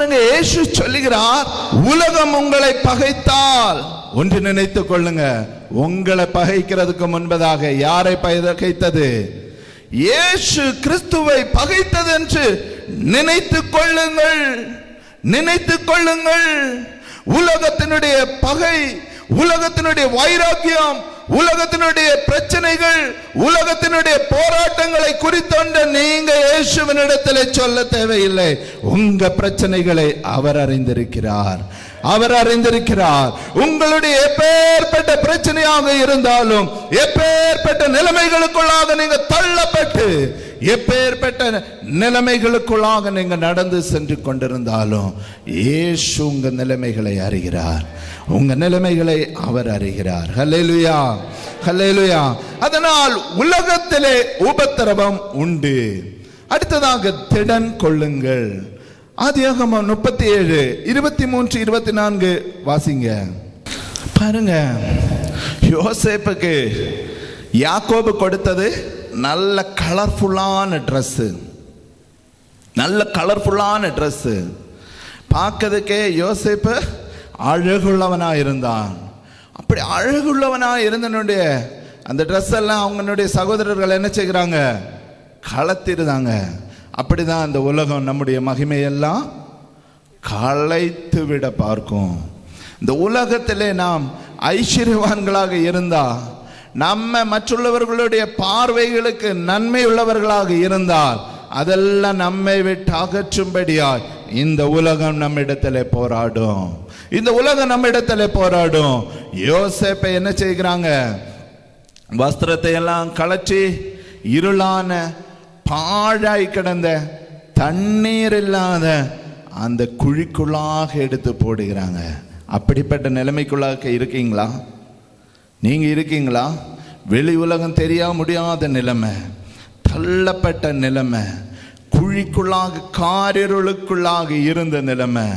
பாருங்க, இயேசு சொல்லுகிறார், உலகம் உங்களை பகைத்தால் ஒன்று நினைத்துக் கொள்ளுங்க, உங்களை பகைக்கிறதுக்கு முன்பதாக யாரை பகைத்தது? இயேசு கிறிஸ்துவை பகைத்தது என்று நினைத்துக் கொள்ளுங்கள், நினைத்துக் கொள்ளுங்கள். உலகத்தினுடைய பகை, உலகத்தினுடைய வைராக்கியம், உலகத்தினுடைய பிரச்சனைகள், உலகத்தினுடைய போராட்டங்களை குறித்தொன்று நீங்க இயேசுவினிடத்தில் சொல்ல தேவையில்லை. உங்க பிரச்சனைகளை அவர் அறிந்திருக்கிறார், அவர் அறிந்திருக்கிறார். உங்களுடைய எப்பேற்பட்ட பிரச்சனையாக இருந்தாலும், எப்பேற்பட்ட நிலைமைகளுக்குள்ளாக நீங்க தள்ளப்பட்டு, எப்பேற்பட்ட நிலைமைகளுக்குள்ளாக நீங்க நடந்து சென்று கொண்டிருந்தாலும், இயேசு உங்க நிலைமைகளை அறிகிறார், உங்க நிலைமைகளை அவர் அறிகிறார். ஹல்லேலூயா, ஹல்லேலூயா. அதனால் உலகத்திலே உபத்திரவம் உண்டு. அடுத்ததாக திடன் கொள்ளுங்கள். ஆதியாகமம் 37 23 24 வாசிங்க. பாருங்க, யோசேப்புக்கு யாக்கோபு கொடுத்தது நல்ல கலர்ஃபுல்லான ட்ரெஸ், நல்ல கலர்ஃபுல்லான ட்ரெஸ். பார்க்கறதுக்கே யோசேப்பு அழகுள்ளவனா இருந்தான். அப்படி அழகுள்ளவனா இருந்தனுடைய அந்த ட்ரெஸ் எல்லாம் அவங்களுடைய சகோதரர்கள் என்ன செய்கிறாங்க? கலத்திருந்தாங்க. அப்படிதான் அந்த உலகம் நம்முடைய மகிமையெல்லாம் களைத்து விட பார்க்கும். இந்த உலகத்திலே நாம் ஐஸ்வர்யவான்களாக இருந்தா, நம்ம மற்றுள்ளவர்களுடைய பார்வைகளுக்கு நன்மை உள்ளவர்களாக இருந்தால், அதெல்லாம் நம்மை விட்டு அகற்றும்படியாய் இந்த உலகம் நம்மிடத்திலே போராடும், இந்த உலகம் நம்மிடத்திலே போராடும். யோசேப்பை என்ன செய்கிறாங்க? வஸ்திரத்தை எல்லாம் கலற்றி இருளான பாழாய் கிடந்த தண்ணீர் இல்லாத அந்த குழிக்குள்ளாக எடுத்து போடுகிறாங்க. அப்படிப்பட்ட நிலைமைக்குள்ளாக இருக்கீங்களா? நீங்க இருக்கீங்களா? வெளி உலகம் தெரிய முடியாத நிலைமை, தள்ளப்பட்ட நிலைமை, குழிக்குள்ளாக காரிருளுக்குள்ளாக இருந்த நிலைமை.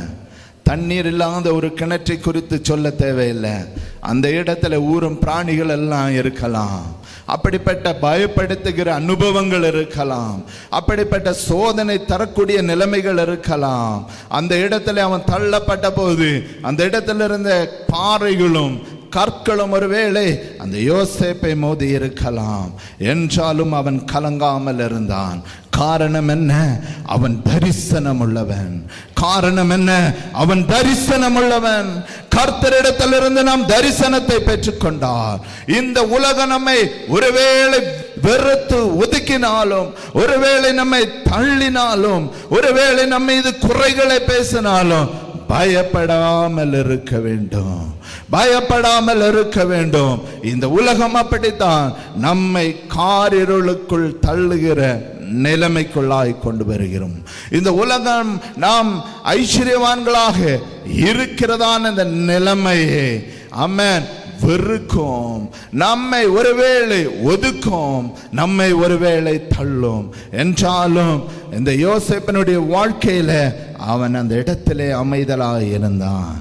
தண்ணீர் இல்லாத ஒரு கிணற்றை குறித்து சொல்ல தேவையில்லை. அந்த இடத்துல ஊரும் பிராணிகள் எல்லாம் இருக்கலாம். அப்படிப்பட்ட பயப்படுத்துகிற அனுபவங்கள் இருக்கலாம், அப்படிப்பட்ட சோதனை தரக்கூடிய நிலைமைகள் இருக்கலாம். அந்த இடத்துல அவன் தள்ளப்பட்ட போது அந்த இடத்துல இருந்த பாறைகளும் கற்களும் ஒருவேளை அந்த யோசேப்பை மோதி இருக்கலாம். என்றாலும் அவன் கலங்காமல் இருந்தான். காரணம் என்ன? அவன் தரிசனம் உள்ளவன். காரணம் என்ன? அவன் தரிசனம் உள்ளவன். கர்த்தரிடத்திலிருந்து நாம் தரிசனத்தை பெற்றுக்கொண்டார். இந்த உலகம் நம்மை ஒருவேளை வெறுத்து ஒதுக்கினாலும், ஒருவேளை நம்மை தள்ளினாலும், ஒருவேளை நம்ம இது குறைகளை பேசினாலும், பயப்படாமல் இருக்க வேண்டும், பயப்படாமல் இருக்க வேண்டும். இந்த உலகம் அப்படித்தான் நம்மை காரிருளுக்குள் தள்ளுகிற நிலைமைக்குள்ளாய் கொண்டு வருகிறோம். இந்த உலகம் நாம் ஐஸ்வர்யவான்களாக இருக்கிறதான இந்த நிலைமையே ஆமென் வெறுக்கும், நம்மை ஒருவேளை ஒதுக்கும், நம்மை ஒருவேளை தள்ளும். என்றாலும் இந்த யோசேப்பினுடைய வாழ்க்கையில அவன் அந்த இடத்திலே அமைதலாக இருந்தான்.